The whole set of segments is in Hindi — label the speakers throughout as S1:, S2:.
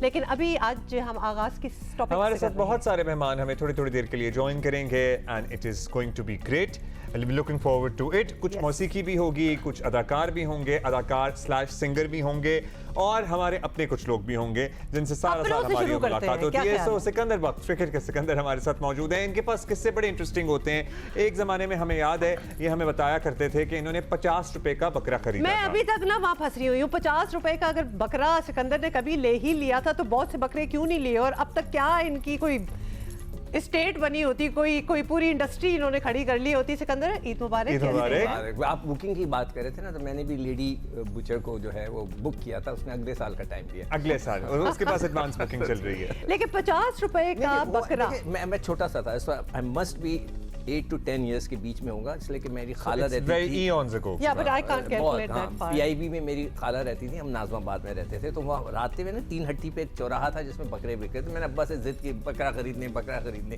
S1: लेकिन अभी आज हम आगाज किस टॉपिक
S2: हमारे साथ बहुत सारे मेहमान हमें थोड़ी थोड़ी देर के लिए ज्वाइन करेंगे and it is going to be great. I be looking forward to it. कुछ मौसीकी भी होगी, कुछ अदाकार भी होंगे, अदाकार स्लैश सिंगर भी होंगे और हमारे अपने कुछ लोग भी होंगे जिनसे सारा साल हमारी मुलाकात होती है। सो सिकंदर बख्श, क्रिकेट के सिकंदर हमारे साथ मौजूद हैं। इनके पास किस्से बड़े इंटरेस्टिंग होते हैं। एक ज़माने में हमें याद है, ये हमें बताया करते थे कि इन्होंने 50 रुपए का बकरा खरीदा।
S1: मैं अभी तक ना वहाँ फंस रही हुई हूँ। 50 रुपए का अगर बकरा सिकंदर ने कभी ले ही लिया था तो बहुत से बकरे क्यों नहीं लिए, और अब तक क्या इनकी कोई स्टेट बनी होती, कोई पूरी इंडस्ट्री इन्होंने खड़ी कर ली होती। सिकंदर, ईद मुबारक।
S2: ईद मुबारक।
S3: आप बुकिंग की बात कर रहे थे ना, तो मैंने भी लेडी बुचर को जो है वो बुक किया था। उसने अगले साल का टाइम दिया,
S2: अगले साल, और उसके पास एडवांस बुकिंग चल रही है।
S1: लेकिन 50 रुपए का बकरा,
S3: मैं छोटा सा था, I must be 8 to 10 years के बीच में होगा, इसलिए कि मेरी खाला रहती थी।
S1: Yeah, but I can't calculate that part.
S3: PIB में मेरी खाला रहती थी, हम नाजमाबाद में रहते थे, तो वहाँ रास्ते में ना 3 हट्टी पे एक चौराहा था जिसमें बकरे बिक रहे थे। मैंने अब्बा से जिद की बकरा खरीदने,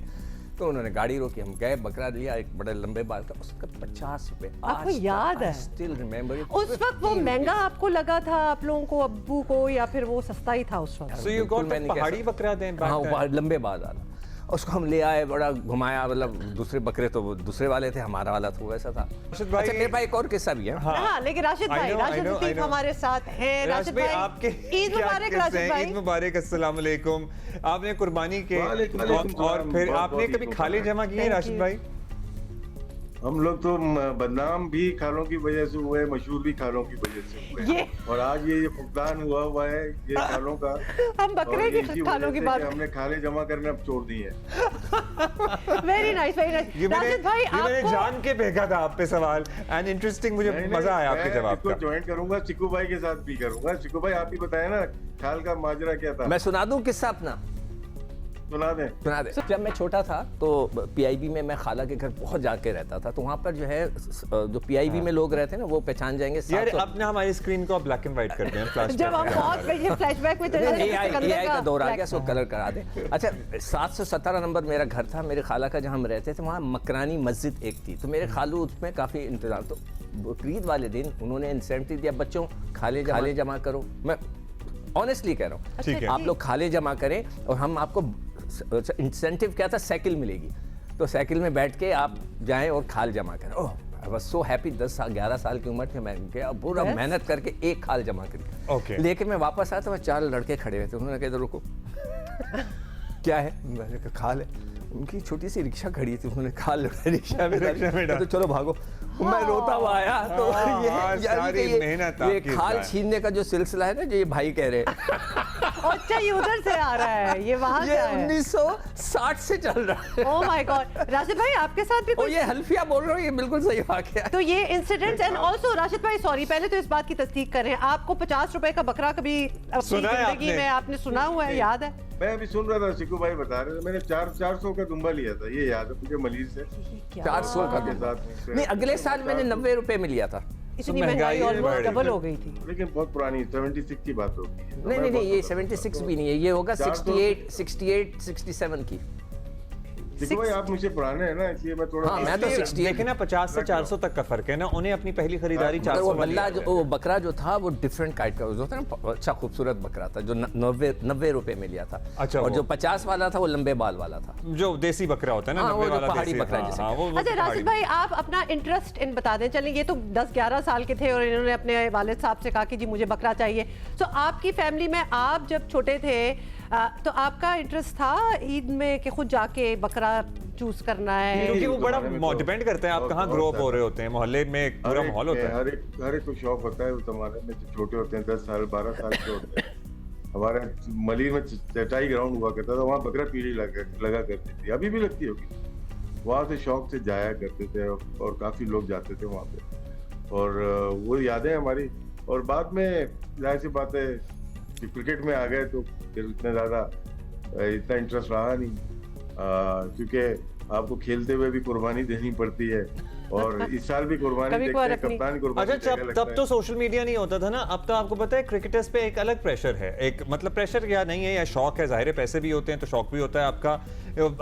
S3: तो उन्होंने गाड़ी रोकी, हम गए, बकरा लिया, एक बड़े लंबे बाल का, उसका 50 रुपए।
S1: आपको याद है?
S3: Still remember.
S1: उस वक्त वो महंगा आपको लगा था, आप लोगों को, अब्बू को, या फिर वो सस्ता ही था उस वक्त?
S2: So you got a पहाड़ी बकरा दें?
S3: हाँ, लंबे बाल वाला। उसको हम ले आए, बड़ा घुमाया, मतलब दूसरे बकरे तो वो दूसरे वाले थे, हमारा वाला तो वैसा था।
S2: राशिद भाई,
S3: अच्छा, मेरे पास एक और किस्सा भी है।
S1: हाँ, लेकिन राशिद भाई, राशिद लतीफ हमारे साथ हैं। राशिद भाई,
S2: आपके
S1: ईद मुबारक। राशिद भाई,
S2: ईद मुबारक, अस्सलाम वालेकुम। आपने कुर्बानी के और फिर आपने कभी खाले जमा किए राशिद भाई?
S4: हम लोग तो बदनाम भी खालों की वजह से हुए, मशहूर भी खालों की वजह से हुए, और आज ये फुकदान हुआ है ये खालों का।
S1: हम बकरे की खालों की बात,
S4: हमने खाले जमा करने अब छोड़ दी है।
S1: Very nice, very nice. Rashid भाई,
S2: मैंने जान के फेंका था आप पे सवाल, एंड इंटरेस्टिंग, मुझे मजा आया आपके जवाब का।
S4: ज्वाइन करूंगा, चिकू भाई के साथ भी करूंगा। चिकू भाई, आप ही बताएं ना खाल का माजरा क्या था।
S3: मैं सुना दूं किस्सा अपना?
S4: सुना दे।
S3: जब मैं छोटा था तो PIB में मैं खाला के घर बहुत जाके रहता था, तो वहाँ पर जो है जो PIB में लोग रहते हैं ना, वो पहचान जाएंगे।
S2: यार अपने हमारी स्क्रीन को ब्लैक एंड व्हाइट कर दें, फ्लैशबैक।
S1: जब हम बहुत ये फ्लैशबैक में चले जाते हैं,
S3: AI का दौर आ गया, सो कलर करा दे। अच्छा, 717 नंबर मेरा घर था। मेरे खाला का जहाँ हम रहते थे वहाँ मकरानी मस्जिद एक थी, तो मेरे खालू उसमें काफ़ी इंतजाम। तो ईद वाले दिन उन्होंने इंसेंटिव दिया, बच्चों खाले जमा करो। मैं ऑनेस्टली कह रहा हूँ, आप लोग खाले जमा करें और हम आपको इंसेंटिव क्या था, साइकिल मिलेगी, तो साइकिल में बैठ के आप जाएं और खाल जमा करें। ओह, आई वाज सो हैप्पी। 11 साल की उम्र थी मैं, गया पूरा मेहनत करके एक खाल जमा करी। लेकिन मैं वापस आया तो वहाँ 4 लड़के खड़े हुए थे। उन्होंने कहा रुको, क्या है? मैंने कहा खाल है। उनकी छोटी सी रिक्शा खड़ी थी, उन्होंने खाल रिक्शा में तो चलो भागो। मैं रोता हुआ आया। तो ये खाल छीनने का जो सिलसिला है ना, जो ये भाई कह रहे हैं,
S1: अच्छा ये उधर से आ रहा है, ये वहाँ से
S3: 1960 से चल रहा है।
S1: Oh my God. राशिद भाई, आपके साथ भी
S3: ये हल्फिया बोल रहा हूँ, ये बिल्कुल सही वाकया है।
S1: तो ये इंसिडेंट्स, एंड ऑल्सो राशिद भाई, सॉरी, पहले तो इस बात की तस्दीक करें, आपको 50 रुपए का बकरा कभी अपनी जिंदगी में आपने सुना हुआ है, याद है?
S4: मैं अभी सुन रहा था, चिकू भाई बता रहे थे, मैंने 400 का दुम्बा लिया था, ये याद है मुझे, मलीर से।
S3: 400 का दुम्बा? नहीं, अगले साल मैंने 90 रुपए में लिया था।
S1: इतनी महंगाई ऑलमोस्ट डबल हो गई थी।
S4: लेकिन बहुत पुरानी 76 की बात होगी।
S3: नहीं, ये 76 भी नहीं है, ये होगा 68, 67 की।
S4: देखो भाई, आप मुझे पुराने हैं ना, इसलिए मैं थोड़ा।
S3: हाँ, मैं तो 68।
S2: लेकिन ना 50 से 400 तक का फर्क है ना। उन्हें अपनी पहली खरीदारी 400
S3: वो बल्ला, जो बकरा जो था वो डिफरेंट काइट का होता है ना, अच्छा खूबसूरत बकरा था, जो 90 रुपए में लिया था।
S2: अच्छा,
S3: और जो 50 वाला था वो लंबे बाल वाला था,
S2: जो देसी बकरा होता है ना,
S3: वो जो पहाड़ी बकरा जिसे।
S1: अच्छा राशिद भाई, आप अपना इंटरेस्ट इन बता दें। चलें, ये तो 10-11 साल के थे और इन्होंने अपने वालिद साहब से कहा कि जी मुझे बकरा चाहिए। तो आपकी फैमिली में आप जब छोटे थे तो आपका इंटरेस्ट था ईद में कि खुद जाके बकरा चूज करना है?
S2: क्योंकि वो बड़ा डिपेंड करता है आप कहाँ ग्रो अप हो रहे होते हैं, मोहल्ले में एक पूरा माहौल होता है।
S4: हर एक को शौक होता है उस जमाने में, जो छोटे होते हैं 10 साल 12 साल के होते हैं। हमारे मलीर में चटाई ग्राउंड हुआ करता था, वहाँ बकरा पीढ़ी लगा करती थी, अभी भी लगती होगी। वहाँ से शौक से जाया करते थे और काफी लोग जाते थे वहाँ पे, और वो यादें हमारी। और बाद में जाहिर सी बात है कि क्रिकेट में आ गए तो फिर इतना इंटरेस्ट रहा नहीं, क्योंकि आपको खेलते हुए भी कुर्बानी देनी पड़ती है, और इस साल भी कुर्बानी देखते हैं, कप्तान कुर्बानी।
S2: अच्छा, तब तो सोशल मीडिया नहीं होता था ना, अब तो आपको पता है क्रिकेटर्स पे एक अलग प्रेशर है, एक मतलब प्रेशर या नहीं है, या शौक है, जाहिर है पैसे भी होते हैं तो शौक भी होता है आपका।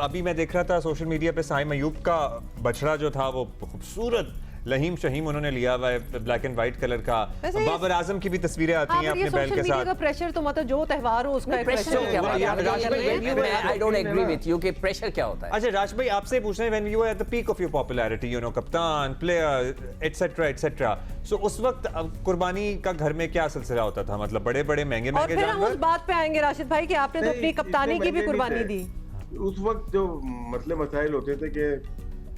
S2: अभी मैं देख रहा था सोशल मीडिया पे साइम अयूब का बछड़ा जो था वो खूबसूरत लहीम शहीम उन्होंने लिया हुआ है ब्लैक एंड व्हाइट कलर का।
S1: वैसे ये-
S2: बाबर आजम की भी तस्वीरें आती हैं
S1: हाँ,
S2: अपने
S1: ये
S2: बैल
S1: सोशल
S2: के
S1: मीडिया
S2: साथ।
S1: का प्रेशर तो मतलब जो त्योहार हो उसका एक
S3: प्रेशर
S1: pressure
S3: क्या
S1: होता है।
S3: होता है? I don't agree with you कि प्रेशर क्या होता है?
S2: अच्छा राज भाई आपसे पूछना है when you were at the peak of your popularity you know कप्तान प्लेयर एटसेट्रा एटसेट्रा, सो उस वक्त कुर्बानी का घर में क्या सिलसिला होता था, मतलब बड़े बड़े महंगे
S1: और
S2: महंगे
S1: फिर हम उस
S2: जानवर?
S1: बात पे आएंगे राशिद भाई कि आपने तो
S4: नहीं,
S1: अपनी कप्तानी
S4: इतने
S1: की भी
S4: महंगे
S1: कुर्बानी
S4: नहीं
S1: दी।
S4: थे। उस वक्त जो मसले मसाइल होते थे कि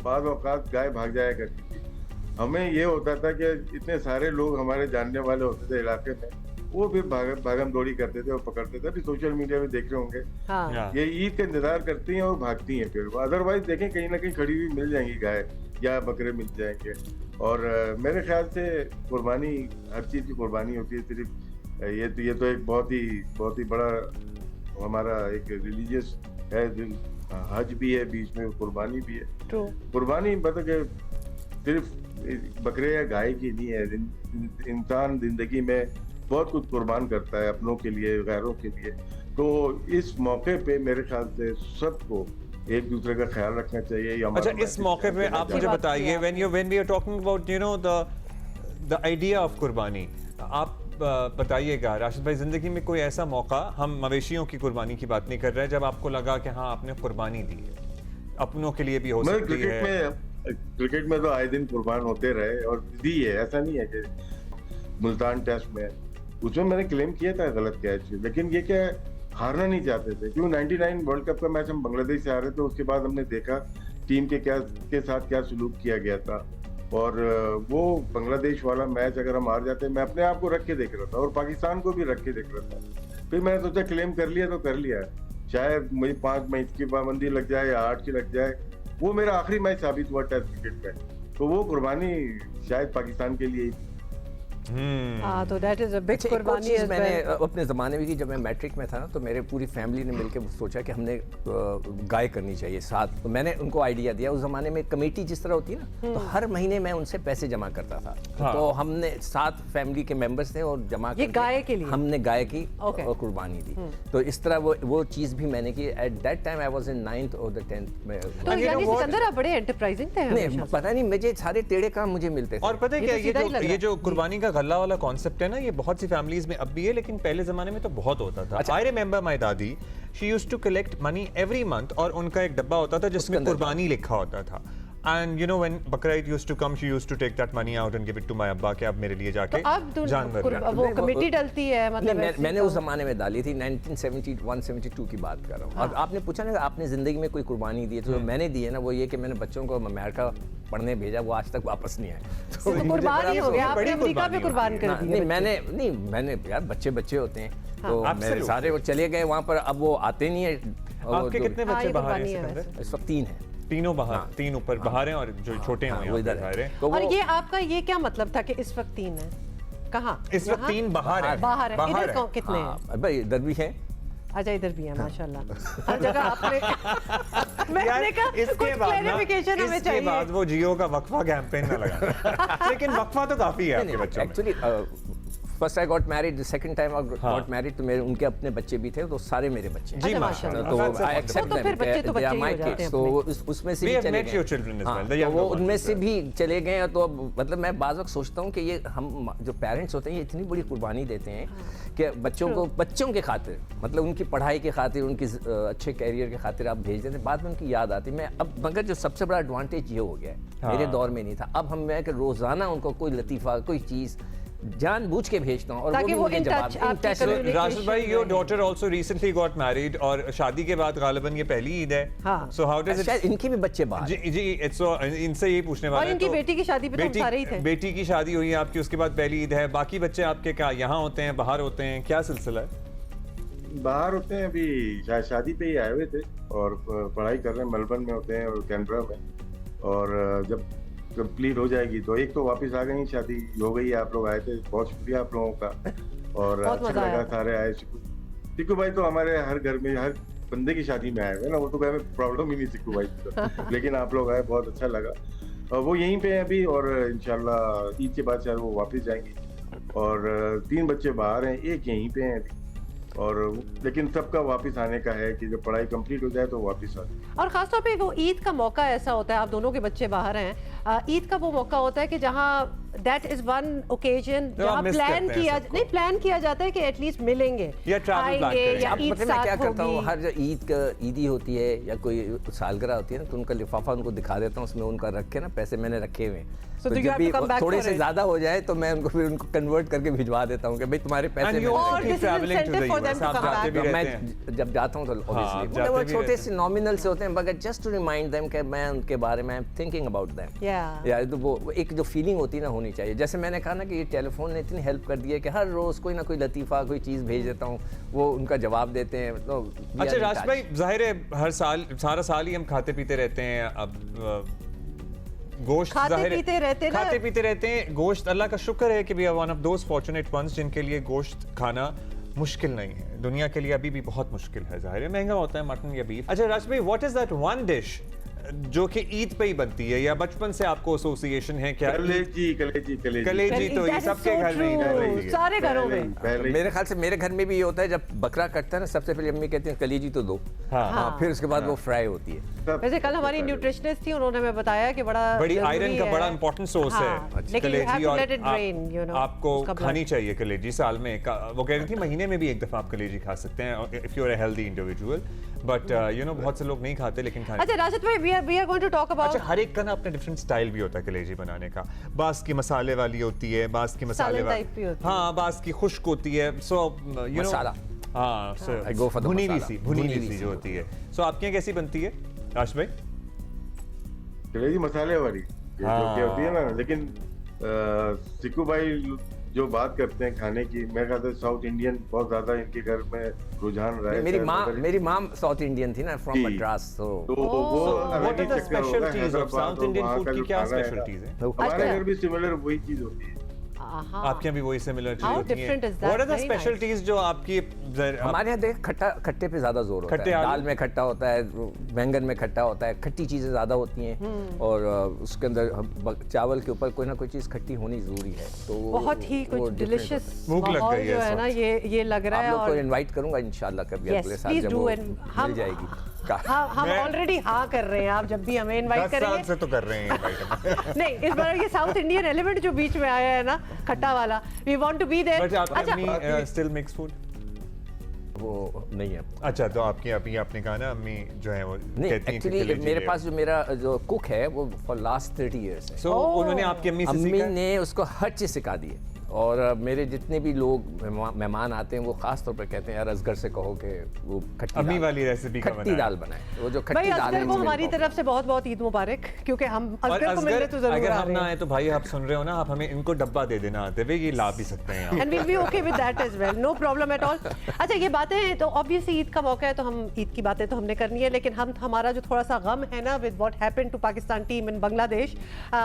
S4: बाद औकात गाय भाग जाया करती थी, हमें ये होता था कि इतने सारे लोग हमारे जानने वाले होते थे इलाके में, वो फिर भागम दौड़ी करते थे और पकड़ते थे। अभी सोशल मीडिया में देख रहे होंगे,
S1: हाँ
S2: हाँ।
S4: ये ईद का इंतजार करती हैं और भागती हैं फिर। अदरवाइज देखें कहीं ना कहीं खड़ी हुई मिल जाएंगी गाय या बकरे मिल जाएंगे। और मेरे ख्याल से कुर्बानी हर चीज़ की कुर्बानी होती है, सिर्फ ये तो एक बहुत ही बड़ा हमारा एक रिलीजियस है, हज भी है, बीच में कुर्बानी भी है।
S1: ट्रू।
S4: कुर्बानी मतलब कि सिर्फ बकरे या गाय की नहीं है, इंसान जिंदगी में बहुत कुछ कुर्बान करता है अपनों के लिए, गैरों के लिए। तो इस मौके पे मेरे ख्याल से सबको एक दूसरे का ख्याल रखना चाहिए। ये हमारा
S2: अच्छा इस मौके पे आप मुझे
S1: बात
S2: बताइए
S1: की
S2: when we are talking about you know the idea of कुर्बानी, आप बताइएगा राशिद भाई, जिंदगी में कोई ऐसा मौका, हम मवेशियों की कुर्बानी की बात नहीं कर रहे, जब आपको लगा कि हाँ आपने कुर्बानी दी है, अपनों के लिए भी हो
S4: मैं
S2: सकती है।
S4: क्रिकेट में तो आए दिन कुर्बान होते रहे और दी है, ऐसा नहीं है कि मुल्तान टेस्ट में उसमें मैंने क्लेम किया था गलत कैच, लेकिन ये क्या हारना नहीं चाहते थे। क्यों 99 वर्ल्ड कप का मैच हम बांग्लादेश से हारे थे, उसके बाद हमने देखा टीम के साथ क्या सलूक किया गया था। और वो बांग्लादेश वाला मैच अगर हम हार जाते, मैं अपने आप को रख के देख रहा था और पाकिस्तान को भी रख के देख रहा था। फिर मैंने सोचा क्लेम कर लिया तो कर लिया, चाहे मुझे 5 मैच की पाबंदी लग जाए या 8 की लग जाए। वो मेरा आखिरी मैच साबित हुआ टेस्ट क्रिकेट में, तो वो कुर्बानी शायद पाकिस्तान के लिए ही थी।
S1: हाँ तो दैट इज अ बिग
S3: अच्छा, एक और
S1: कुर्बानी
S3: चीज़
S1: as
S3: मैंने
S1: well.
S3: अपने ज़माने में की, जब मैं मैट्रिक में था ना, तो मेरे पूरी फैमिली ने मिलकर सोचा कि हमने गाय करनी चाहिए साथ। तो मैंने उनको आइडिया दिया। उस ज़माने में कमेटी जिस तरह होती है ना, तो हर महीने मैं उनसे पैसे जमा करता था।
S2: हाँ।
S3: तो हमने 7 फैमिली के मेंबर्स थे और जमा
S1: ये
S3: करके
S1: गाय के लिए?
S3: हमने गाय की
S1: Okay.
S3: और कुर्बानी दी। तो इस तरह वो चीज़ भी मैंने की। At that time I was in 9th और द 10th में।
S1: तो
S2: And you
S1: यानी
S2: know what?
S1: सिकंदर आप बड़े एंटरप्राइजिंग थे
S3: नहीं,
S1: हमेशा से।
S3: पता नहीं, मुझे सारे टेढ़े काम मुझे मिलते थे।
S2: और पता है
S1: ये
S2: क्या,
S1: तो सीधा ही लग रहा
S2: ये
S1: है।
S2: जो कुर्बानी का गल्ला वाला कॉन्सेप्ट है ना, ये बहुत सी फैमिलीज में अब भी है, लेकिन पहले जमाने में तो बहुत होता था। आई रिमेंबर माय दादी, she used to collect money every month, और उनका एक डब्बा होता था जिसमें
S3: अंदर
S2: कुर्बानी लिखा होता था। And you know when Bakra Eid used to come, she used to take that money out and give it to my अब्बा कि आप मेरे लिए जाके
S1: तो अब
S2: जानवर ले आओ।
S1: वो कमेटी डलती है मतलब
S3: नहीं,
S1: ऐसी
S3: मैंने
S1: तो-
S3: उस जमाने में डाली थी। 1971-72 की बात कर रहा हूँ। और आपने पूछा ना आपने जिंदगी में कोई कुर्बानी दी है, तो जो मैंने दी है ना, वो ये कि मैंने बच्चों को अमेरिका पढ़ने भेजा, वो आज तक वापस नहीं आए।
S1: तो कुर्बानी हो गया, आपने
S2: बड़ी
S1: अमेरिका में
S2: कुर्बानी
S1: कुर्बान कर दी
S3: नहीं, मैंने यार बच्चे होते हैं, तो मेरे
S2: Absolutely.
S3: सारे वो चले गए वहाँ पर, अब वो आते नहीं है। वो
S2: आपके
S3: जो-
S2: कितने
S1: हाँ,
S2: बच्चे
S1: ये
S2: बाहर
S1: कुर्बानी
S2: हैं
S1: है
S2: सिकंदर?
S3: इस वक्त 3 हैं।
S2: तीनों बाहर, 3 ऊपर बाहर हैं और जो छोटे हैं
S3: हाँ,
S2: वो
S3: वो
S2: यहाँ
S3: इधर
S2: पे बाहर
S3: है।
S2: हैं।
S3: तो
S1: और
S3: वो-
S1: ये आपका ये क्या मतलब था कि इस वक्त 3 है? कहाँ?
S2: इस वक्त
S1: यहाँ?
S2: 3 बाहर हैं।
S1: बाहर है।
S2: बाहर
S1: इधर
S2: हैं।
S1: कितने हैं?
S3: हाँ, भाई इधर भी है।
S1: अच्छा इधर भी है माशाल्लाह। हर जगह आपने मैंने कहा कुछ
S2: इसके बाद
S1: क्लैरिफिकेशन हमें
S2: इसके
S1: चाहिए।
S2: बाद वो जियो का वक्फा कैंपेन ना लगा। लेकिन वक्फा तो काफी है आपके बच्चों में।
S3: Actually first I got married, second time I
S2: हाँ।
S3: गॉट मैरिड, तो मेरे उनके अपने बच्चे भी थे, तो सारे मेरे बच्चे हैं।
S2: जी
S1: अच्छा,
S2: माशाल्लाह।
S3: तो
S2: That's a
S3: I
S2: wonderful-
S3: accept
S1: तो फिर बच्चे तो बच्चे ही हो जाते हैं
S3: तो
S1: अपने।
S3: उसमें से
S2: We
S3: भी
S2: have
S3: चले
S2: met
S3: गए।
S2: your children as well,
S3: हाँ,
S2: the
S3: तो
S2: younger
S3: वो
S2: ones
S3: उनमें
S2: as
S3: से
S2: well.
S3: भी चले गए हैं। तो अब मतलब मैं बाज़ वक्त सोचता हूँ कि ये हम जो पेरेंट्स होते हैं, ये इतनी बड़ी कुर्बानी देते हैं कि बच्चों के खातिर, मतलब उनकी पढ़ाई के खातिर, उनकी अच्छे कैरियर के खातिर आप भेज देते हैं, बाद में उनकी याद आती है। मैं अब मगर जो सबसे बड़ा एडवांटेज ये हो गया है, मेरे दौर में नहीं था। अब हम मैं कि रोज़ाना उनको कोई लतीफ़ा, कोई चीज़ जानबूझ के भेजता हूँ, और
S1: ताकि
S3: भी
S1: वो
S3: मुझे
S1: in
S3: जवाब
S1: touch,
S3: in
S1: आपकी
S3: touch
S2: So,
S3: रहे।
S1: communication
S2: राशिद भाई,
S1: में
S2: your
S1: है।
S2: daughter also recently got married और शादी के बाद गालिबन ये पहली ईद है।
S1: हाँ।
S2: So how does it?
S3: शायद इनके भी बच्चे बाहर
S2: जी जी, so इनसे यही पूछने वाला
S1: और
S2: है।
S1: इनकी
S2: तो
S1: बेटी की शादी पे तो हम सारे ही थे।
S2: बेटी की शादी हुई है आपकी, उसके बाद पहली ईद है। बाकी बच्चे आपके क्या यहाँ होते हैं, बाहर होते हैं, क्या सिलसिला है?
S4: बाहर होते हैं, अभी शादी पे ही आए हुए थे और पढ़ाई कर रहे हैं, मेलबर्न में होते हैं और कैनबरा में। और जब कंप्लीट हो जाएगी तो एक तो वापस आ गई, शादी हो गई है। आप लोग आए थे, बहुत शुक्रिया आप लोगों का। और
S1: बहुत
S4: अच्छा
S1: मजा आया।
S4: लगा, सारे आए। सिक्कू भाई तो हमारे हर घर में, हर बंदे की शादी में आए हुए ना, वो तो कोई प्रॉब्लम ही नहीं सिक्कू भाई तो। लेकिन आप लोग आए, बहुत अच्छा लगा। और वो यहीं पे हैं अभी, और इंशाल्लाह ईद के बाद शायद वो वापस जाएंगी। और 3 बच्चे बाहर हैं, एक यहीं पे हैं अभी। और लेकिन सबका वापस आने का है कि जब पढ़ाई कंप्लीट हो जाए तो वापस आ जाए।
S1: और खासतौर पे वो ईद का मौका ऐसा होता है, आप दोनों के बच्चे बाहर हैं, ईद का वो मौका होता है कि जहाँ दैट इज वन ओकेजन
S2: तो
S1: जहाँ
S2: आप miss
S1: प्लान
S2: करते हैं
S1: किया
S2: सबको।
S1: नहीं प्लान किया जाता है कि एटलीस्ट मिलेंगे
S2: या travel plan
S1: आएंगे
S2: करेंगे।
S1: या
S3: अब
S1: ईद
S3: पता है मैं क्या
S1: साथ
S3: करता हूँ,
S1: होगी।
S3: हर जो ईदी होती है या कोई सालगिरह होती है ना, तो उनका लिफाफा उनको दिखा देता हूँ, उसमें उनका रख के ना पैसे मैंने रखे हुए हैं।
S1: So
S3: तो
S1: do you
S3: जब
S1: have
S3: भी
S1: to come back
S3: थोड़े
S1: for
S3: से
S1: it?
S3: ज्यादा हो जाए तो मैं उनको फिर उनको कन्वर्ट करके भिजवा देता हूँ कि भाई तुम्हारे पैसे
S2: And you
S3: मैंने
S2: also
S1: Or
S2: keep
S1: this is
S2: traveling to
S1: incentive
S2: the
S1: for them
S2: US.
S1: to
S2: आप
S1: come
S2: जाते
S1: back.
S2: भी रहते हैं।
S3: मैं जब जाता हूँ तो
S2: हाँ,
S3: ऑब्वियसली
S2: जाते
S3: वो
S2: भी
S3: छोटे
S2: रहते
S3: से नॉमिनल से होते हैं, मगर जस्ट टू रिमाइंड देम कि मैं उनके बारे में I am thinking about them.
S1: Yeah.
S3: या तो वो एक जो फीलिंग होती है ना होनी चाहिए। जैसे मैंने कहा ना कि ये टेलीफोन ने इतनी हेल्प कर दी है कि हर रोज कोई ना कोई लतीफ़ा कोई चीज़ भेज देता हूँ, वो उनका जवाब देते हैं। तो we
S2: अच्छा
S3: are in
S2: राज
S3: touch.
S2: भाई, जाहिर है हर साल सारा साल ही हम खाते पीते रहते हैं। अब गोश्त
S1: खाते
S2: जाहिर है-
S1: पीते रहते ना।
S2: खाते पीते रहते हैं। गोश्त, अल्लाह का शुक्र है कि we are one of those fortunate ones जिनके लिए गोश्त खाना मुश्किल नहीं है। दुनिया के लिए अभी भी बहुत मुश्किल है, जाहिर है महंगा होता है मटन या बीफ। अच्छा राज भाई, what is that one dish जो कि ईद पे ही बनती है या बचपन से आपको एसोसिएशन है क्या?
S4: कलेजी कलेजी कलेजी
S2: कलेजी तो ये
S1: That is
S2: सबके
S1: so
S2: घर में ही
S1: true.
S2: बनती है।
S1: सारे घरों में।
S4: पहले
S3: मेरे ख्याल से मेरे घर में भी ये होता है, जब बकरा कटता है ना सबसे पहले अम्मी कहती हैं कलीजी तो दो।
S2: हाँ।
S3: हाँ, फिर उसके बाद वो फ्राई होती है।
S1: वैसे कल हमारी न्यूट्रिशनिस्ट थी, उन्होंने हमें बताया कि बड़ा
S2: बड़ी
S1: जरूरी
S2: आयरन का
S1: है।
S2: बड़ा इंपॉर्टेंट सोर्स
S1: हाँ,
S2: है
S1: लेकिन you have to
S2: और
S1: let it drain, you know,
S2: आपको
S1: उसका blood।
S2: खानी चाहिए कलेजी साल में वो कह रही थी महीने में भी एक दफा आप कलेजी खा सकते हैं if you are a healthy individual, but you know बहुत से लोग नहीं खाते लेकिन खाते।
S1: अच्छा राशिद भाई, we are going to talk about
S2: अच्छा, हर एक का ना अपना डिफरेंट स्टाइल भी होता है कलेजी बनाने का। बास की मसाले वाली होती है, बास की मसाले
S1: Salad
S2: वाली,
S1: type भी होती है।
S2: हाँ बास की खुश्क होती है। सो यू नो
S3: मसाला।
S2: हाँ
S3: I go for the
S2: भुनी हुई
S3: मसाला।
S2: सी भुनी
S3: भुनी
S2: हुई
S3: हुई
S2: सी
S3: सी
S2: जो होती है। सो आपके यहाँ कैसी बनती है राश भाई?
S4: कलेजी मसाले वाली जो
S2: हाँ।
S4: कि होती है ना, लेकिन सिक्कू भाई जो बात करते हैं खाने की, मेरे ख्याल से साउथ इंडियन बहुत ज्यादा इनके घर में रुझान रहा है।
S3: मेरी माँ साउथ इंडियन थी ना, फ्रॉम
S4: जी।
S3: मद्रास। तो
S4: तो वो
S2: व्हाट
S4: अलग
S2: आर
S4: ही
S2: द
S4: चक्कर होगा,
S2: स्पेशलिटीज ऑफ
S4: हैदराबाद
S2: साउथ
S4: और
S2: इंडियन
S4: वहाँ
S2: फूड
S4: का
S2: की
S4: जो
S2: क्या
S4: खाना है ना,
S2: स्पेशलिटीज हैं?
S4: हमारे
S1: अच्छा।
S4: घर भी सिमिलर वही चीज होती है।
S1: हाँ।
S2: आपके यहाँ भी वही सिमिलर चीज
S1: How
S2: होती है।
S1: different is that?
S2: What are the
S1: Very nice.
S2: Specialities जो आपकी
S3: हमारे यहाँ देख खट्टे पे ज्यादा जोर होता
S2: खट्टे
S3: है।
S2: आलू?
S3: दाल में खट्टा होता है, बैंगन में खट्टा होता है, खट्टी चीजें ज्यादा होती हैं और उसके अंदर चावल के ऊपर कोई ना कोई चीज खट्टी होनी जरूरी है। तो
S1: बहुत ही
S3: वो
S1: कुछ
S3: different
S1: डिलिशियस
S3: होता
S2: भूख लग
S1: माहौल
S2: गई है
S1: जो
S2: इस
S1: है ना,
S2: वक्त।
S1: ये लग
S3: है।
S1: रहा
S3: आप
S1: है।
S3: लोग को
S1: और
S3: इनवाइट करूंगा इंशाल्लाह कभी
S1: Yes,
S3: अगले साल
S1: please
S3: जब
S1: do
S3: वो
S1: and
S3: मिल
S1: हम
S3: जाएगी।
S1: हम
S2: मैं-
S1: ऑलरेडी हाँ कर रहे हैं, आप जब भी हमें इनवाइट
S2: 10 साल
S1: करेंगे।
S2: से तो कर रहे हैं भाई।
S1: नहीं, इस बार ये साउथ इंडियन एलिमेंट जो बीच में आया है ना, खट्टा वाला, we want to be there.
S2: But आपकी
S1: अच्छा,
S2: अम्मी स्टिल मिक्स फूड?
S3: वो नहीं है।
S2: अच्छा, तो आपकी अभी आपने कहा ना अम्मी जो है वो
S3: नहीं,
S2: कहती हैं कि
S3: एक्चुअली
S2: कलेजी
S3: मेरे
S2: ले
S3: पास जो मेरा जो कुक है वो फॉर लास्ट 30 इयर्स है।
S2: सो
S1: Oh.
S2: उन्होंने आपकी अम्मी से
S3: अम्मी
S2: सीखा?
S3: ने उसको हर चीज़ सिखा दी है। और मेरे जितने भी लोग मेहमान आते हैं वो खास तौर पर कहते हैं यार असगर से कहो कि वो खट्टी
S2: अम्मी
S3: दाल-
S2: वाली रेसिपी का
S3: खट्टी
S2: बनाएं।
S3: दाल बनाए। वो जो खट्टी
S1: भाई
S3: दाल
S1: असगर
S3: है
S1: को
S3: वो
S1: हमारी
S3: मेरे
S1: तरफ से बहुत बहुत ईद मुबारक, क्योंकि हम
S2: और
S1: असगर को मिलने तो जरूर
S2: अगर
S1: आ
S2: हम
S1: रहे
S2: ना
S1: हैं।
S2: आए तो भाई आप सुन रहे हो ना, आप हमें इनको डब्बा दे देना आते हुए, ये ला भी सकते हैं आप।
S1: And will be okay with that as well, no problem at all. अच्छा, ये बातें तो ऑब्वियसली ईद का मौका है तो हम ईद की बातें तो हमने करनी है, लेकिन हमारा जो थोड़ा सा गम है ना with what happened to Pakistan team in Bangladesh,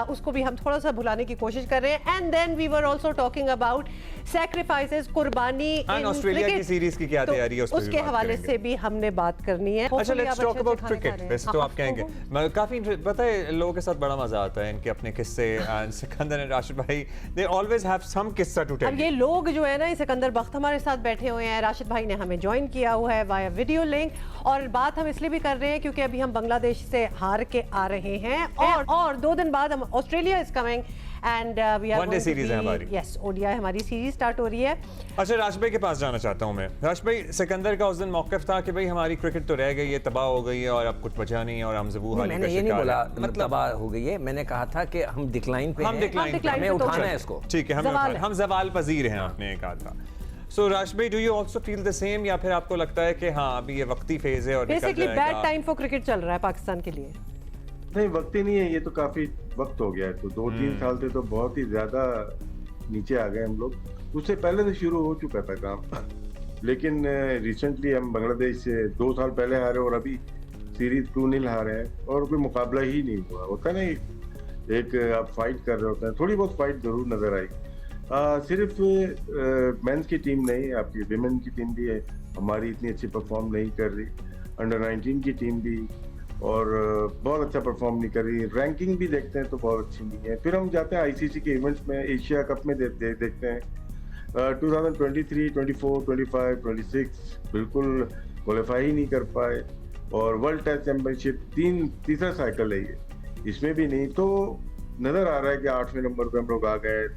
S1: उसको भी हम थोड़ा सा भुलाने की कोशिश कर रहे हैं। And then we were also talking about sacrifices, कुर्बानी
S2: And
S1: इन
S2: ऑस्ट्रेलिया की
S1: cricket।
S2: सीरीज की क्या
S1: तो
S2: तैयारी है, उस पे भी
S1: उसके
S2: बात
S1: हवाले
S2: करेंगे।
S1: से भी हमने बात करनी है।
S2: अच्छा,
S1: Hopefully
S2: लेट्स
S1: आप
S2: टॉक
S1: अच्छे
S2: अबाउट
S1: से खाना खा
S2: क्रिकेट।
S1: रहे हैं।
S2: वैसे तो
S1: हाँ,
S2: आप कहेंगे मैं काफी पता है लोगों के साथ बड़ा मजा आता है, इनके अपने किस्से। एंड सिकंदर एंड राशिद भाई, दे ऑलवेज हैव सम किस्सा टू
S1: अब
S2: टेल।
S1: ये लोग जो है ना, सिकंदर बख्त हमारे साथ बैठे हुए हैं, राशिद भाई ने हमें ज्वाइन किया हुआ है वाया वीडियो लिंक, और बात हम इसलिए भी कर रहे हैं क्योंकि अभी हम बांग्लादेश से हार के आ रहे हैं और 2 दिन बाद हम Australia is coming and we are
S2: One day series है हमारी।
S1: यस, ओडीआई हमारी सीरीज स्टार्ट हो रही है।
S2: अच्छा, राश भाई के पास जाना चाहता हूँ मैं। राश भाई, सिकंदर का उस दिन मौक़िफ़ था कि भाई हमारी क्रिकेट तो रह गई है, तबाह हो गई है और अब कुछ बचा नहीं है और हम ज़बू हाली का
S3: मैंने ये नहीं
S2: शिकार
S3: बोला
S2: हैं।
S3: मतलब तबाह हो गई है, मैंने कहा था कि हम डिक्लाइन पे
S2: हम
S3: हैं,
S2: डिक्लाइन
S1: decline
S3: हमें
S1: पे तो
S3: उठाना
S1: चल-
S3: है इसको।
S2: ठीक है,
S1: ज़वाल है।
S2: हम ज़वाल पजीर हैं, आपने कहा था। सो राश भाई, do you also feel the same, या फिर आपको लगता है कि हाँ अभी ये वक्ती फेज है और निकल
S1: बेसिकली
S2: जाएगा?
S1: बैड टाइम फॉर क्रिकेट चल रहा है पाकिस्तान के लिए।
S4: नहीं, वक्त ही नहीं है, ये तो काफी वक्त हो गया है। तो 2-3 साल से तो बहुत ही ज्यादा नीचे आ गए हम लोग। उससे पहले से शुरू हो चुका था काम, लेकिन रिसेंटली हम बांग्लादेश से 2 साल पहले हारे और अभी सीरीज 2-0 हारे हैं और कोई मुकाबला ही नहीं हुआ। होता नहीं, एक आप फाइट कर रहे होते हैं, थोड़ी बहुत फाइट जरूर नजर आएगी। सिर्फ मेंस की टीम नहीं, आपकी विमेन की टीम भी है हमारी इतनी अच्छी परफॉर्म नहीं कर रही, अंडर 19 की टीम भी और बहुत अच्छा परफॉर्म नहीं कर रही। रैंकिंग भी देखते हैं तो बहुत अच्छी नहीं है। फिर हम जाते हैं आईसीसी के इवेंट्स में, एशिया कप में देखते हैं, 2023, 24, 25, 26 बिल्कुल क्वालिफाई ही नहीं कर पाए, और वर्ल्ड टेस्ट चैंपियनशिप तीसरा साइकिल है ये, इसमें भी नहीं। तो नजर आ रहा है कि 8वें नंबर पे हम लोग आ गए,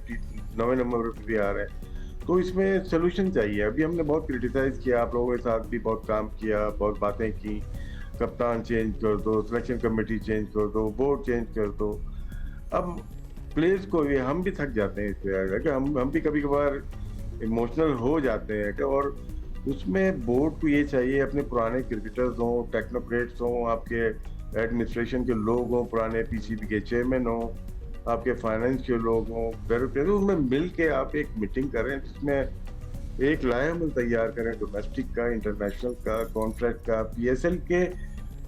S4: 9वें नंबर पे भी आ रहे हैं। तो इसमें सोल्यूशन चाहिए। अभी हमने बहुत क्रिटिसाइज किया, आप लोगों के साथ भी बहुत काम किया, बहुत बातें की, कप्तान चेंज कर दो, सिलेक्शन कमेटी चेंज कर दो, बोर्ड चेंज कर दो। अब प्लेयर्स को भी, हम भी थक जाते हैं इससे, कि हम भी कभी कभार इमोशनल हो जाते हैं कि, और उसमें बोर्ड को ये चाहिए अपने पुराने क्रिकेटर्स हों, टेक्नोक्रेट्स हों, आपके एडमिनिस्ट्रेशन के लोग हों, पुराने पीसीबी के चेयरमैन हों, आपके फाइनेंस के लोग हों, डायरेक्टर, उनमें मिल के आप एक मीटिंग करें जिसमें एक लायमल तैयार करें, डोमेस्टिक का, इंटरनेशनल का, कॉन्ट्रैक्ट का, पीएसएल के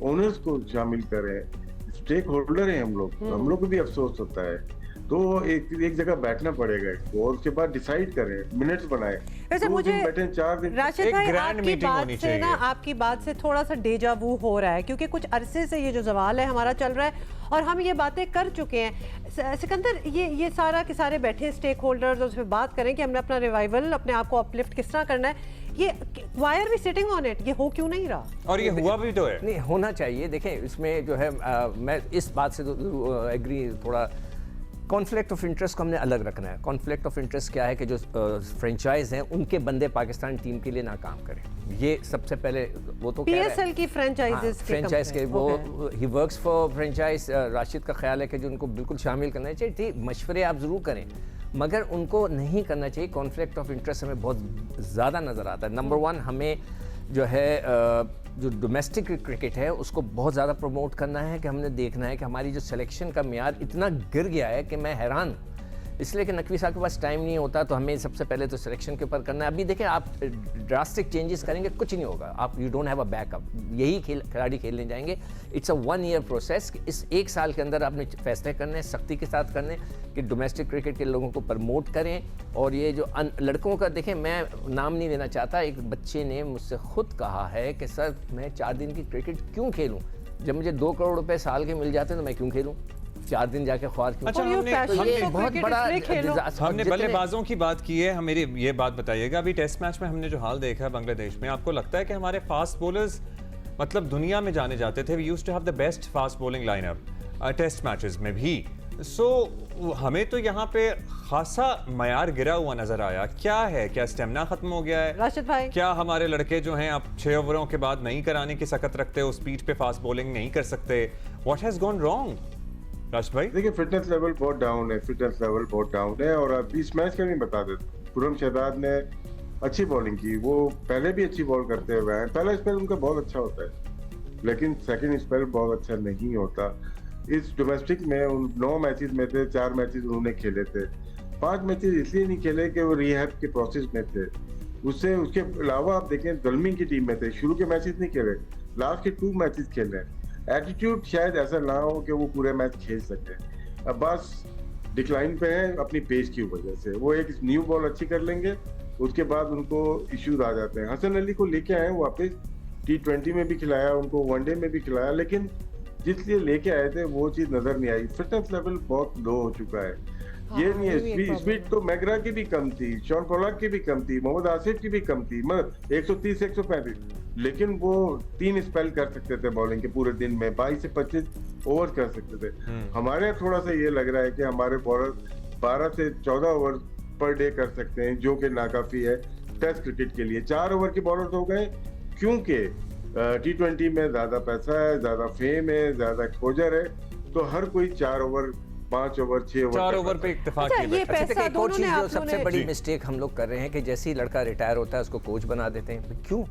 S4: ओनर्स को शामिल करें। स्टेक होल्डर हैं हम लोग को भी अफसोस होता है। तो एक जगह बैठना पड़ेगा इसको, और उसके बाद डिसाइड करें, मिनट्स बनाएं।
S1: वैसे मुझे
S4: बैठे 4 दिन,
S1: राशिद
S2: एक
S1: भाई
S2: ग्रैंड
S1: आपकी
S2: मीटिंग
S1: बात
S2: होनी
S1: से ना,
S2: चाहिए।
S1: आपकी बात से थोड़ा सा डेजा वू हो रहा है, क्योंकि कुछ अरसे से ये जो सवाल है हमारा चल रहा है और हम ये बातें कर चुके हैं। सिकंदर, ये सारा के सारे बैठे स्टेक होल्डर्स और उस पर बात करें कि हमने अपना रिवाइवल, अपने आप को अपलिफ्ट किस तरह करना है, ये why are we sitting on it, ये हो क्यों नहीं रहा?
S2: और ये हुआ भी तो है।
S3: नहीं, होना चाहिए। देखें, इसमें जो है मैं इस बात से तो एग्री, थोड़ा कॉन्फ्लिक्ट ऑफ इंटरेस्ट को हमने अलग रखना है। कॉन्फ्लिक्ट ऑफ इंटरेस्ट क्या है कि जो फ्रेंचाइज हैं उनके बंदे पाकिस्तान टीम के लिए ना काम करें, ये सबसे पहले वो तो
S1: पीएसएल की फ्रेंचाइजेस
S3: फ्रेंचाइज के वो he works for franchise. Rashid का ख्याल है कि जो उनको बिल्कुल शामिल करना चाहिए। ठीक, मशवरे आप ज़रूर करें, मगर उनको नहीं करना चाहिए। कॉन्फ्लिक्ट ऑफ इंटरेस्ट हमें बहुत ज़्यादा नज़र आता है। नंबर 1, हमें जो है जो डोमेस्टिक क्रिकेट है उसको बहुत ज़्यादा प्रमोट करना है, कि हमने देखना है कि हमारी जो सिलेक्शन का मियार इतना गिर गया है कि मैं हैरान हूँ। इसलिए कि नकवी साहब के पास टाइम नहीं होता, तो हमें सबसे पहले तो सिलेक्शन के ऊपर करना है। अभी देखें, आप ड्रास्टिक चेंजेस करेंगे कुछ नहीं होगा, आप you don't have a backup, यही खिलाड़ी खेलने जाएंगे। It's a 1 year process. इस 1 साल के अंदर आपने फैसले करने हैं, सख्ती के साथ करने, कि डोमेस्टिक क्रिकेट के लोगों को प्रमोट करें। और ये जो लड़कों का, देखें, मैं नाम नहीं लेना चाहता, एक बच्चे ने मुझसे खुद कहा है कि सर मैं 4 दिन की क्रिकेट क्यों खेलूँ, जब मुझे 2 करोड़ रुपए साल के मिल जाते हैं तो मैं क्यों खेलूँ 4 दिन जाके ख्वार क्यों?
S2: अच्छा,
S3: ये बहुत बड़ा
S2: हमने बल्लेबाजों की बात की है। हम मेरी ये बात बताइएगा, अभी टेस्ट मैच में हमने जो हाल देखा है बांग्लादेश में, आपको लगता है कि हमारे फास्ट बॉलर्स मतलब दुनिया में जाने जाते थे, we used to have the best fast bowling lineup test matches में भी। हमें तो यहाँ पे खासा मयार गिरा हुआ नजर आया। क्या है, क्या स्टेमिना खत्म हो गया है
S1: राशिद भाई? क्या
S2: हमारे लड़के जो हैं अब 6 ओवरों के बाद नहीं कराने की सकत रखते, उस स्पीड पे फास्ट बॉलिंग नहीं कर सकते? What has gone wrong Rashid भाई?
S4: देखिए, फिटनेस लेवल बहुत डाउन है, और अभी इस मैच का नहीं बता देते। खुर्रम शहजाद ने अच्छी बॉलिंग की, वो पहले भी अच्छी बॉल करते हुए हैं। पहला स्पेल उनका बहुत अच्छा होता है, लेकिन सेकंड स्पेल बहुत अच्छा नहीं होता। इस डोमेस्टिक में उन 9 मैचेस में से 4 मैचेस उन्होंने खेले थे। 5 मैचेस इसलिए नहीं खेले कि वो रिहैब के प्रोसेस में थे। उसके अलावा आप देखें, दलमी की टीम में थे, शुरू के मैचेस नहीं खेले, लास्ट के 2 मैचेस खेले। एटीट्यूड शायद ऐसा ना हो कि वो पूरे मैच खेल सके। अब्बास डिक्लाइन पे है अपनी पेस की वजह से, वो एक न्यू बॉल अच्छी कर लेंगे, उसके बाद उनको इश्यूज आ जाते हैं। हसन अली को लेके आए वापस, T20 में भी खिलाया उनको, वनडे में भी खिलाया, लेकिन जिस लिए लेके आए थे वो चीज नजर नहीं आई। फिटनेस लेवल बहुत लो हो चुका है। ये नहीं है, स्पीड तो मैगरा की भी कम थी, शॉन पोलार्ड की भी कम थी, मोहम्मद आसिफ की भी कम थी, मतलब 130 135, लेकिन वो 3 स्पेल कर सकते थे बॉलिंग के पूरे दिन में, 22 से 25 ओवर कर सकते थे। हमारे थोड़ा सा ये लग रहा है कि हमारे बॉलर 12 से 14 ओवर पर डे कर सकते हैं, जो कि नाकाफी है टेस्ट क्रिकेट के लिए। 4 ओवर के बॉलर हो गए, क्योंकि T20 में ज्यादा पैसा है, ज्यादा फेम है, ज्यादा एक्सपोजर है, तो हर कोई 4 ओवर 5 ओवर 6 ओवर
S2: 4 ओवर पे इत्तेफाक
S1: अच्छा,
S2: किया
S1: ये
S2: बैठा।
S1: पैसा
S3: एक और
S1: दोनों
S3: चीज
S1: ने
S3: जो
S1: आप
S3: सबसे
S1: लोगों ने-
S3: बड़ी मिस्टेक हम लोग कर रहे हैं कि जैसे ही लड़का रिटायर होता है उसको कोच बना देते हैं। क्यों?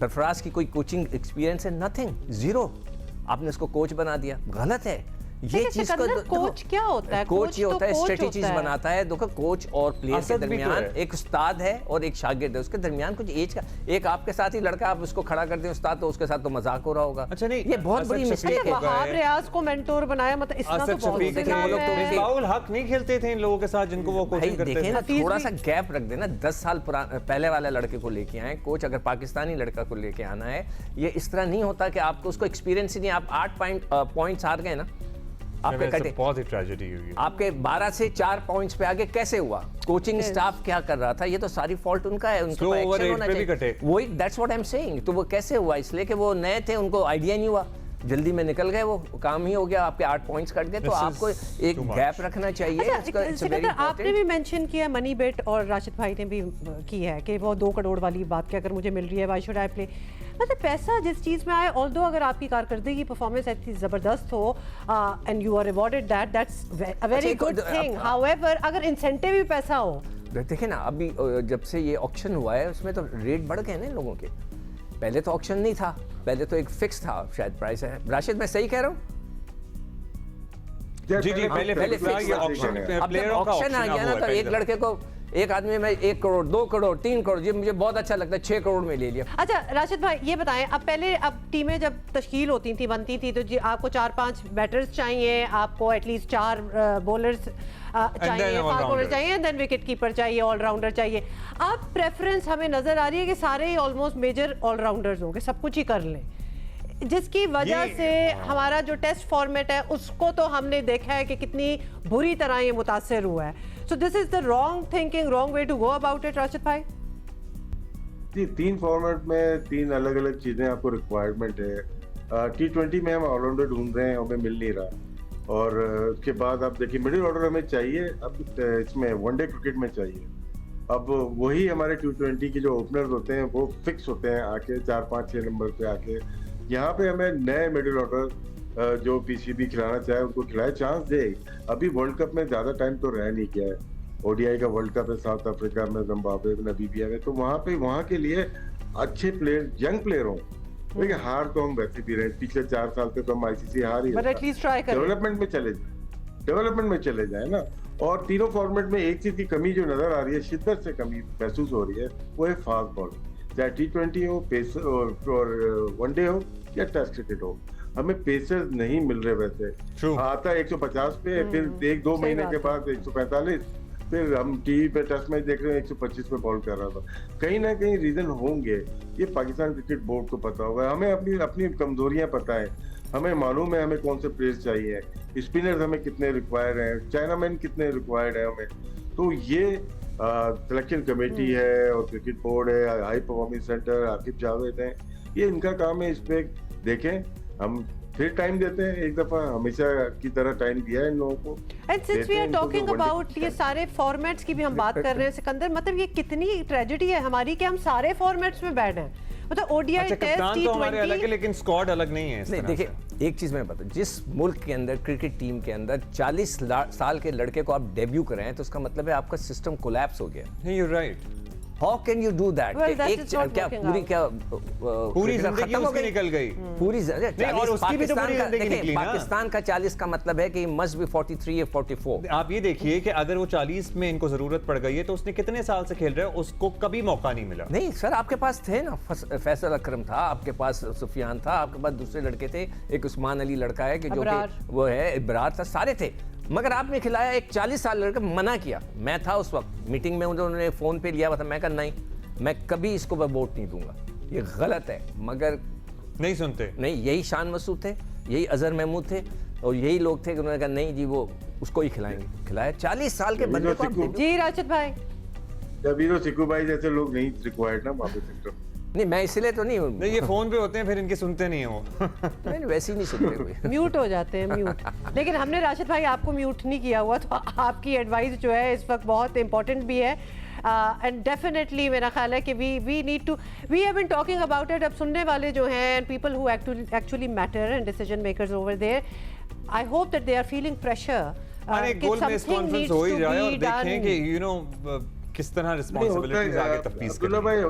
S3: सरफराज की कोई कोचिंग एक्सपीरियंस है? Nothing, zero. आपने उसको कोच बना दिया, गलत है। ये चीज को
S1: कोच क्या होता है?
S3: कोच ये होता है,
S1: कोच
S3: स्ट्रेटेजीज
S1: होता है।
S3: बनाता है। देखो, कोच और प्लेयर के
S2: असद भी तो
S3: दरमियान
S2: है।
S3: एक उस्ताद है और एक शागिर्द है, उसके दरमियान कुछ एज का, एक आपके साथ ही लड़का आप उसको खड़ा कर दें उस्ताद, तो उसके साथ तो मजाक हो रहा होगा।
S2: अच्छा, नहीं,
S3: ये बहुत
S2: असद
S3: बड़ी
S2: शफीक
S3: मिस्टेक
S2: हो
S3: है।
S2: गए।
S1: वहाब रियाज को मेंटोर बनाया, मतलब इतना तो
S2: आसिफ
S1: बहुत
S2: शफीक
S1: से
S3: देखें, वो
S1: नाम
S3: लोग तो
S1: है।
S2: मिसबाहुल हक नहीं खेलते थे इन लोगों के साथ जिनको वो
S3: भाई
S2: कोचिंग करते
S3: देखें
S2: थे।
S3: ना,
S1: हफीज
S3: थोड़ा
S1: भी-
S3: सा गैप रख देना। 10 साल पहले वाले लड़के को लेके आए कोच, अगर पाकिस्तानी लड़का को लेके आना है, ये इस तरह नहीं होता कि आपको उसको एक्सपीरियंस ही नहीं। आप 8 पॉइंट्स हार गए ना, आपके कटे,
S2: बहुत ही ट्रेजेडी हुई है।
S3: आपके 12 से 4 पॉइंट्स पे आगे कैसे हुआ? कोचिंग स्टाफ क्या कर रहा था? ये तो सारी फॉल्ट उनका है, उनके
S2: Slow
S3: ऊपर
S2: over
S3: एक्शन
S2: rate
S3: होना
S2: पे भी
S3: चाहिए।
S2: कटे।
S3: वही that's what I am saying. तो वो कैसे हुआ? इसलिए कि वो नए थे, उनको आइडिया नहीं हुआ, जल्दी में निकल गए, वो काम ही हो गया, आपके 8 पॉइंट्स कट गए। तो
S2: This is
S3: आपको एक
S2: too much.
S3: गैप रखना चाहिए।
S1: अच्छा, सिकंदर, आपने भी मेंशन किया, मनी बेट और राशिद भाई ने भी की है कि वो 2 करोड़ वाली बात कि अगर मुझे मिल रही है व्हाई शुड आई प्ले। मतलब पैसा जिस चीज़ में आए, ऑल्दो अगर आपकी कारकर्दगी परफॉर्मेंस इतनी ज़बरदस्त हो and you are rewarded that's a very good thing. However अगर इंसेंटिव भी पैसा हो,
S3: देखिए ना, अभी जब से ये ऑक्शन हुआ है उसमें तो रेट बढ़ गए ना इन लोगों के। पहले तो ऑक्शन नहीं था, पहले तो एक फिक्स था शायद प्राइस है। राशिद, मैं सही कह रहा हूँ?
S2: जी जी, पहले
S3: fix
S2: ये
S3: था।
S2: ऑक्शन
S3: अब
S2: प्लेयर
S3: जब
S2: का
S3: ऑक्शन आ गया ना, तो एक लड़के को, एक आदमी में 1 करोड़, 2 करोड़, 3 करोड़, ये मुझे बहुत अच्छा लगता है, 6 करोड़ में ले लिया।
S1: अच्छा राशिद भाई ये बताएं, अब पहले अब टीमें जब तश्कील होती थी, बनती थी, तो जी आपको 4-5 बैटर्स चाहिए, आपको एटलीस्ट 4 बॉलर्स चाहिए, 5 बॉलर चाहिए, एंड देन विकेट कीपर चाहिए, ऑलराउंडर चाहिए। अब प्रेफरेंस हमें नजर आ रही है कि सारे ही ऑलमोस्ट मेजर ऑलराउंडर्स होंगे, सब कुछ ही कर लें, जिसकी वजह से हमारा जो टेस्ट फॉर्मेट है उसको तो हमने देखा है कि कितनी बुरी तरह ये मुतासर हुआ है। So this is the wrong thinking, wrong way to go about it. Rashid भाई
S4: जी, 3 फॉर्मेट में 3 अलग अलग चीजें आपको रिक्वायरमेंट है। T20 में हम ऑलराउंडर ढूंढ रहे हैं, हमें मिल नहीं रहा। और उसके बाद आप देखिए मिडिल ऑर्डर हमें चाहिए, अब इसमें वनडे क्रिकेट में चाहिए। अब वही हमारे T20 के जो ओपनर्स होते हैं वो फिक्स होते हैं आके 4, 5, 6 नंबर पे आके। यहाँ पे हमें नए मिडिल ऑर्डर जो पीसीबी खिलाना चाहे उनको खिलाए, चांस दे। अभी वर्ल्ड कप में ज्यादा टाइम तो रह नहीं गया है, ओडीआई का वर्ल्ड कप है साउथ अफ्रीका में, जिम्बाब्वे में, नमीबिया में, तो वहाँ के लिए अच्छे प्लेयर, यंग प्लेयर हों। देखिए हार तो हम वैसे भी रहे, पिछले 4 साल से तो हम आईसीसी हार ही,
S1: बट एटलीस्ट ट्राई करें,
S4: डेवलपमेंट में चले जाए ना। और तीनों फॉर्मेट में एक चीज की कमी जो नजर आ रही है, शिद्दत से कमी महसूस हो रही है, वो है फास्ट बॉलिंग। चाहे T20 हो, पेस और वनडे हो या टेस्ट क्रिकेट हो, हमें पेसर्स नहीं मिल रहे। वैसे आता है 150 पे, फिर 1-2 महीने के बाद 145, फिर हम टीवी पे टेस्ट मैच देख रहे हैं 125 पे बॉल कर रहा था। कहीं ना कहीं रीजन होंगे, ये पाकिस्तान क्रिकेट बोर्ड को पता होगा। हमें अपनी कमजोरियां पता है, हमें मालूम है हमें कौन से प्लेयर्स चाहिए, स्पिनर्स हमें कितने रिक्वायर्ड हैं, चाइनामैन कितने रिक्वायर्ड है हमें। तो ये सिलेक्शन कमेटी है और क्रिकेट बोर्ड है, high performance centre, Aqib Javed है, ये इनका काम है। इस पे देखें, हम फिर टाइम देते हैं, एक दफा हमेशा की तरह टाइम दिया है इन लोगों को।
S1: And since we are talking about ये सारे फॉर्मेट्स की भी हम बात कर रहे हैं सिकंदर, मतलब ये कितनी ट्रेजेडी है हमारी कि हम सारे फॉर्मेट्स में बैड हैं। मतलब ओडीआई टेस्ट,
S2: कप्तान तो हमारे अलग है
S1: T20,
S2: लेकिन स्क्वाड अलग नहीं है।
S3: नहीं, देखिए एक चीज मैं बताऊं, जिस मुल्क के अंदर क्रिकेट टीम के अंदर 40 साल के लड़के को आप डेब्यू कर रहे हैं, तो उसका मतलब है आपका सिस्टम कोलैप्स हो गया।
S2: नहीं, you right.
S3: How can you do that?
S1: Well, that
S3: एक
S1: is not
S3: क्या
S1: working
S3: पूरी
S1: out.
S3: क्या
S2: पूरी जिंदगी
S3: खत्म हो
S2: उसकी
S3: गई,
S2: निकल गई।
S3: पूरी
S2: नहीं, और उसकी भी तो पूरी जिंदगी निकली ना।
S3: पाकिस्तान का 40 का मतलब है कि मस्ट बी 43 या 44।
S2: आप ये देखिए कि अगर वो 40 में इनको जरूरत पड़ गई है तो उसने कितने साल से खेल रहा है, उसको कभी मौका नहीं मिला।
S3: नहीं सर, आपके पास थे ना, फैसल अकरम था, आपके पास सुफियान था, आपके पास दूसरे लड़के थे, एक उस्मान अली लड़का है कि जो कि वो है, इब्रार था, सारे थे, मगर आपने खिलाया एक 40 साल लड़का, मना किया। मैं था उस वक्त मीटिंग में, उन्होंने फोन पे लिया था, मैं कहा नहीं, मैं कभी इसको वोट नहीं दूंगा, ये गलत है। मगर
S2: नहीं सुनते।
S3: नहीं, यही शान मसूद थे, यही अजहर महमूद थे, और यही लोग थे कि उन्होंने कहा नहीं जी वो उसको ही खिलाएंगे। खिलाया 40 साल के बंदे को आप
S1: जी राशिद भाई,
S4: जबीरो सिक्कू भाई जैसे लोग नहीं रिक्वायर्ड ना वहाँ पे सेक्टर।
S3: नहीं, मैं इसलिए तो नहीं,
S2: नहीं ये फोन पे होते हैं, फिर इनके सुनते नहीं हो।
S3: नहीं वैसे ही नहीं सुनते कोई।
S1: म्यूट हो जाते हैं, म्यूट। लेकिन हमने राशिद भाई आपको म्यूट नहीं किया हुआ, तो आपकी एडवाइस जो है इस वक्त बहुत इंपॉर्टेंट भी है। एंड डेफिनेटली मेरा ख्याल है कि we need to, we have been talking about it. अब सुनने वाले जो हैं, people who actually matter and decision makers over there, I hope that they are feeling pressure
S2: अरे गोल में इस कॉन्फ्रेंस हो ही जाए और देखें कि यू नो किस तरह रिस्पांसिबिलिटीज आगे तफ्तीश
S4: अब्दुल्ला भाई,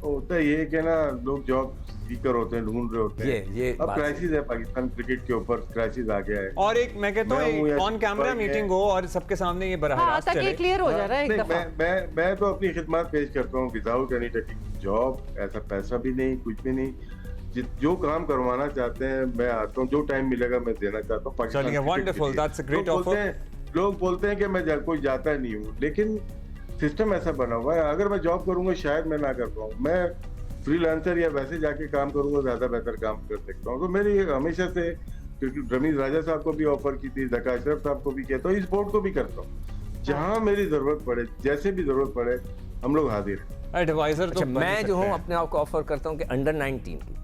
S4: होता है ये कि ना लोग जॉब सीकर होते हैं, ढूंढ रहे होते हैं।
S3: ये
S4: अब क्राइसिस है पाकिस्तान क्रिकेट के ऊपर, क्राइसिस आ गया है।
S2: और एक मैं कहता हूँ ऑन कैमरा मीटिंग हो और सबके सामने ये बराह रास्त चले,
S1: क्लियर हो जा रहा है एक दफा।
S4: मैं तो अपनी खिदमत पेश करता हूँ, विदाउट एनी टेकिंग जॉब, ऐसा पैसा भी नहीं, कुछ भी नहीं, जो काम करवाना चाहते हैं मैं आता हूँ, जो टाइम मिलेगा मैं देना चाहता हूँ Pakistan.
S2: Wonderful, that's a great offer.
S4: लोग बोलते हैं कि मैं कोई जाता नहीं हूँ, लेकिन सिस्टम ऐसा बना हुआ है, अगर मैं जॉब करूंगा शायद मैं ना कर पाऊँ, मैं फ्रीलांसर या वैसे जाके काम करूंगा, ज्यादा बेहतर काम कर सकता हूँ। तो मेरी हमेशा से क्योंकि रमीज राजा साहब को भी ऑफर की थी, जका अशरफ साहब को भी किया, तो स्पोर्ट को भी करता हूँ। जहाँ मेरी जरूरत पड़े, जैसे भी जरूरत पड़े, हम लोग हाजिर हैं।
S2: एडवाइजर तो
S3: अच्छा,
S2: बन
S3: मैं जो हूँ
S2: सकते हैं।
S3: अपने आप को ऑफर करता हूँ कि अंडर 19 की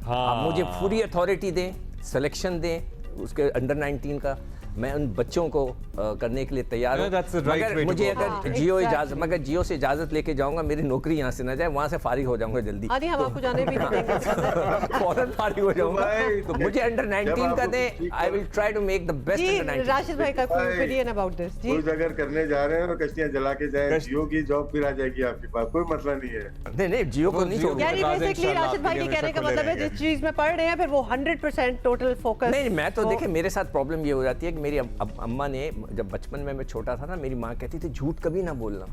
S2: हाँ
S3: आप मुझे पूरी अथॉरिटी दें, सिलेक्शन दें उसके अंडर 19 का, मैं उन बच्चों को करने के लिए तैयार हूँ।
S2: Yeah, that's the right
S3: मगर
S2: way to
S3: मुझे
S2: go
S3: अगर
S2: about
S1: it.
S3: Jio
S1: Exactly.
S3: इजाजत, मगर जियो से इजाजत लेके जाऊंगा, मेरी नौकरी यहाँ से ना जाए, वहाँ से फारिग हो जाऊंगा जल्दी।
S1: हाँ नहीं, हम आपको जाने भी नहीं देंगे।
S3: फौरन फारिग हो जाऊंगा।
S4: भाई,
S3: तो मुझे अंडर 19 का दें,
S4: ठीक
S3: I will try to make the best
S1: जी
S3: अंडर 19।
S1: राशिद भाई का कोई
S4: भाई,
S1: ओपिनियन अबाउट दिस जी?
S4: कुछ अगर करने जा रहे हैं और कश्तियां जला के जाए, जियो की जॉब फिर आ जाएगी आपके पास, कोई मसला नहीं है।
S3: नहीं नहीं, जियो को
S2: वो
S3: नहीं
S2: जियो
S3: छोड़ूंगा।
S1: यानी
S2: बाद
S1: बेसिकली
S2: इंशाल्लाह
S1: राशिद भाई
S2: आपके
S1: के
S2: लिए
S1: कहने का
S2: हमेशा
S1: मतलब है
S2: खुले
S1: जिस चीज में पढ़ रहे हैं फिर वो 100% टोटल फोकस।
S3: नहीं मैं तो देखिए, मेरे साथ प्रॉब्लम ये हो जाती है कि मेरी अम्मा ने, जब बचपन में मैं छोटा था ना, मेरी माँ कहती थी झूठ कभी ना बोलना,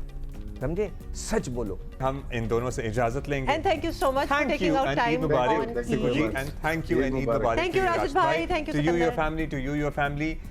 S3: समझे, सच बोलो।
S2: हम इन दोनों से इजाजत लेंगे।
S1: And thank you so much for
S2: Thank
S1: taking
S2: you
S1: out
S2: and Eid
S1: time
S2: Mubarak,
S1: on
S4: Thank you
S2: Siku ji,
S4: very much.
S2: and thank you
S4: Eid
S2: and Eid
S4: Mubarak.
S2: Mubarak.
S1: Thank you,
S2: to
S1: Rashid bhai. Thank you,
S2: To you, your
S1: Sikandar.
S2: family, to you, your family.